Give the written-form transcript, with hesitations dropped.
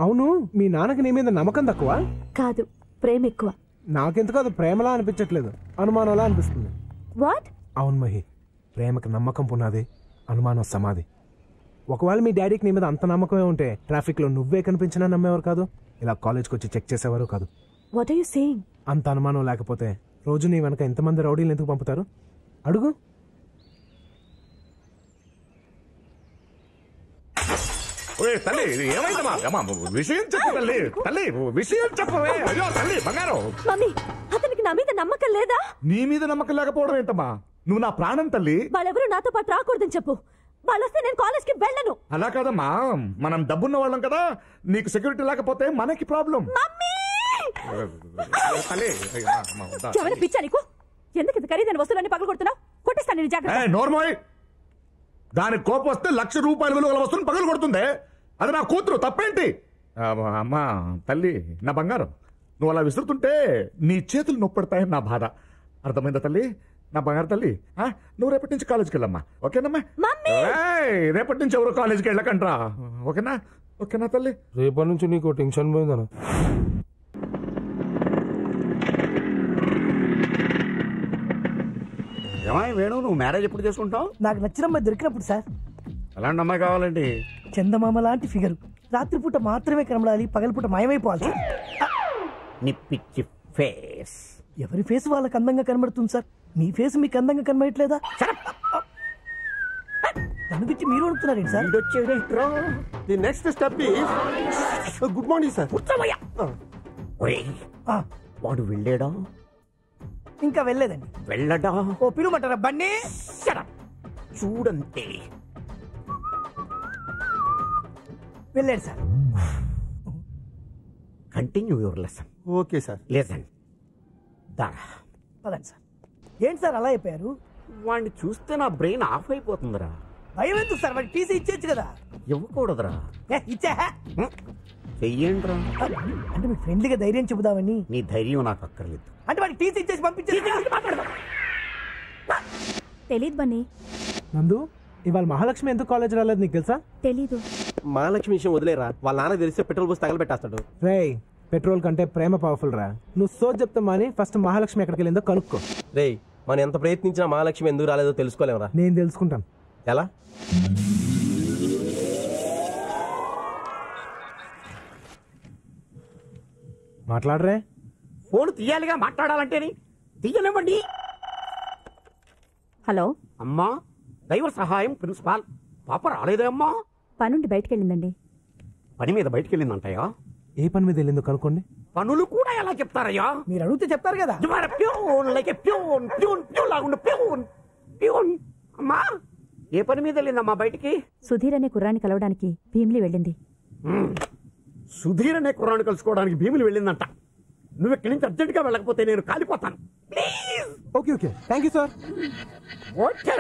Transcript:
అవును, మీ నాన్నకి నీ మీద నమ్మకం తక్కువ? కాదు, ప్రేమ ఎక్కువ. నాకెందుకు అది ప్రేమలా అనిపించట్లేదు, అనుమానంలా అనిపిస్తుంది. వాట్? అవును మహి, ప్రేమకి నమ్మకం పునాది, అనుమానం సమాధి. ఒకవేళ మీ డాడీకి నీ మీద అంత నమ్మకమే ఉంటే ట్రాఫిక్ లో నువ్వే కనిపించినా నమ్మేవారు కాదు, ఇలా కాలేజ్కి వచ్చి చెక్ చేసేవారు కాదు. What are you saying? అంత అనుమానం లేకపోతే రోజు నీ వెనక ఎంతమంది రౌడీలు ఎందుకు పంపుతారు? అడుగు. తల్లి ఏమైందమ్మా? విషయం చెప్పు తల్లి. తల్లి విషయం చెప్పవే. అయ్యో తల్లి బంగారం. మమ్మీ, అతనికి నా మీద నమ్మకం లేదా? నీ మీద నమ్మకం లేకపోవడం ఏంటమ్మా? నువ్వు నా ప్రాణం తల్లి. వాళ్ళెవరూ నాతో పాటు రాకూడదని చెప్పు. వాళ్ళొస్తే నేను కాలేజ్ కి వెళ్ళను. అలా కాదమ్మా, మనం డబ్బున్న వాళ్ళం కదా, నీకు సెక్యూరిటీ లేకపోతే మనకి ప్రాబ్లం. చెవన పిచ్చా నీకు? ఎందుకు ఇంత ఖరీదైన వస్తువులన్నీ పగలు కొడుతున్నావు? కొట్టిస్తాను నేను, జాగ్రత్త. నోర్మోయ్, దానికి కోపం వస్తే ₹1,00,000 విలువ గల వస్తువుని పగలు కొడుతుంది. అది నా కూతురు, తప్పేంటి? అమ్మా తల్లి, నా బంగారం, నువ్వు అలా విసురుతుంటే నీ చేతులు నొప్పెడతాయని నా బాధ. అర్థమైందా తల్లి? నా బంగారు తల్లి, నువ్వు రేపటి నుంచి కాలేజీకి వెళ్ళమ్మా, ఓకేనమ్మా? రేపటి నుంచి ఎవరు కాలేజీకి వెళ్ళకంట్రా, ఓకేనా? ఓకేనా తల్లి? రేపటి నుంచి నీకు టెన్షన్ పోయిందనా? ఏమాయి వేణు, నువ్వు మ్యారేజ్ ఎప్పుడు చేసుకుంటావు? నాకు నచ్చిన అమ్మాయి దొరికినప్పుడు సార్. అలాంటి అమ్మాయి కావాలండి. చందమామ లాంటి ఫిగర్, రాత్రిపూట మాత్రమే కనబడాలి, పగలపూట మాయమైపోవాలి సార్. నీ పిచ్చి ఫేస్. ఎవరి ఫేస్ వాళ్ళకి అందంగా కనబడుతుంది సార్, మీ ఫేస్ మీకు అందంగా కనబడట్లేదా? దాని గురించి మీరు అడుగుతున్నారేంటి sir? The next step is good morning sir. వాడు వెళ్ళాడా? ఇంకా వెళ్ళలేదండి. వెళ్ళడా? ఓ పిలువమంటారా బండి? చూడంతే. వెళ్ళాడు sir. Continue your lesson. Okay sir. Lesson. పదండి సార్. ఏంటి సార్ అలా అయిపోయారు? వాడిని చూస్తే నా బ్రెయిన్ ఆఫ్ అయిపోతుందిరా. భయం ఎందుకు సార్? వాడికి టీసీ ఇచ్చేచ్చు కదా. ఇవ్వకూడదురా. ఇచ్చా చెయ్యండిరా. అంటే మీకు ఫ్రెండ్లీగా ధైర్యం చెబుదామని. నీ ధైర్యం నాకు అక్కర్లేదు. అంటే వాడికి టీసీ ఇచ్చేసి పంపించేది. తెలీదు బన్నీ. నందు, ఇవాళ మహాలక్ష్మి ఎందుకు కాలేజ్ రాలేదు నీకు తెలుసా? తెలీదు. మహాలక్ష్మి విషయం వదిలేరా, వాళ్ళ నాన్న తెలిస్తే పెట్రోల్ పోసి తగలబెట్టేస్తాడు. రేయ్, పెట్రోల్ కంటే ప్రేమ పవర్ఫుల్ రా. నువ్వు సోచ్ చెప్తా మాని ఫస్ట్ మహాలక్ష్మి ఎక్కడికి వెళ్ళిందో కనుక్కో. రేయ్, మనం ఎంత ప్రయత్నించినా మహాలక్ష్మి ఎందుకు రాలేదో తెలుసుకోలేమరా? నేను తెలుసుకుంటాను. ఎలా? మాట్లాడరే. ఫోన్ తీయాలిగా, మాట్లాడాలంటేని. తీయనివ్వండి. హలో అమ్మా, డ్రైవర్ సహాయం ప్రిన్సిపాల్. పాప రాలేదే అమ్మా? పనుండి బయటకు వెళ్ళిందండి. పని మీద బయటకు వెళ్ళిందంటయ్యా. ఏ పని మీద వెళ్ళిందో కనుక్కోండి. పనులు కూడా ఎలా చెప్తారయ్యా? మీరు అడిగితే చెప్తారు కదా. అమ్మా, ఏ పని మీద వెళ్ళిందమ్మా బయటికి? సుధీర్ అనే కుర్రాన్ని కలవడానికి భీమిలి వెళ్ళింది. సుధీర్ అనే కుర్రాన్ని కలుసుకోవడానికి భీములు వెళ్ళిందంట. నువ్వు ఇక్కడి నుంచి అర్జెంట్ గా వెళ్ళకపోతే నేను కాలిపోతాను. Please. Okay okay, thank you sir. Okay.